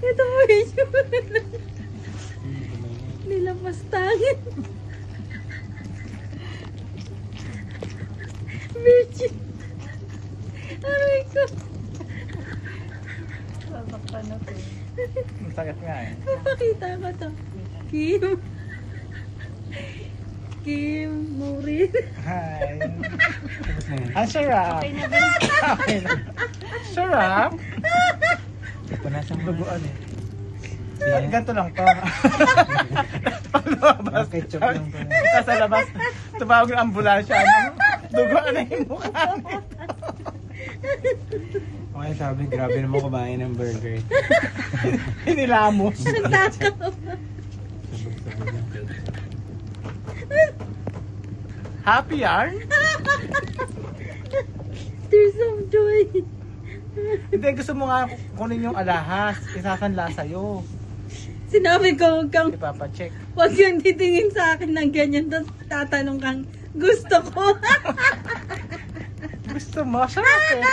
Ito mo yun. Nilapastangin. Virgin. Aray ko. Sasaktan na to. Masakit nga eh. Papakita ko to. Kim. Kim Maureen. Hi. Ang sarap. Okay na din. Okay na. Sarap. Ito na sa Duguan eh. Siya. Ganito lang to. Paglabas. Ketchup lang to. Sa labas. Tumawag ng ambulansya. Ano? Duguan na yung mukha. Okay, sabi, grabe naman kumain ng burger. Hinilamos. Ang takaw. Sabog-sabog ng ketchup. Happy yarn? Tears of joy. Hindi, gusto mo nga kunin yung alahas. Isasanla sa'yo. Sinabi ko, Ipapacheck. huwag kang titingin sa akin ng ganyan. Tapos tatanong kang, gusto ko. Gusto mo? Sarap eh.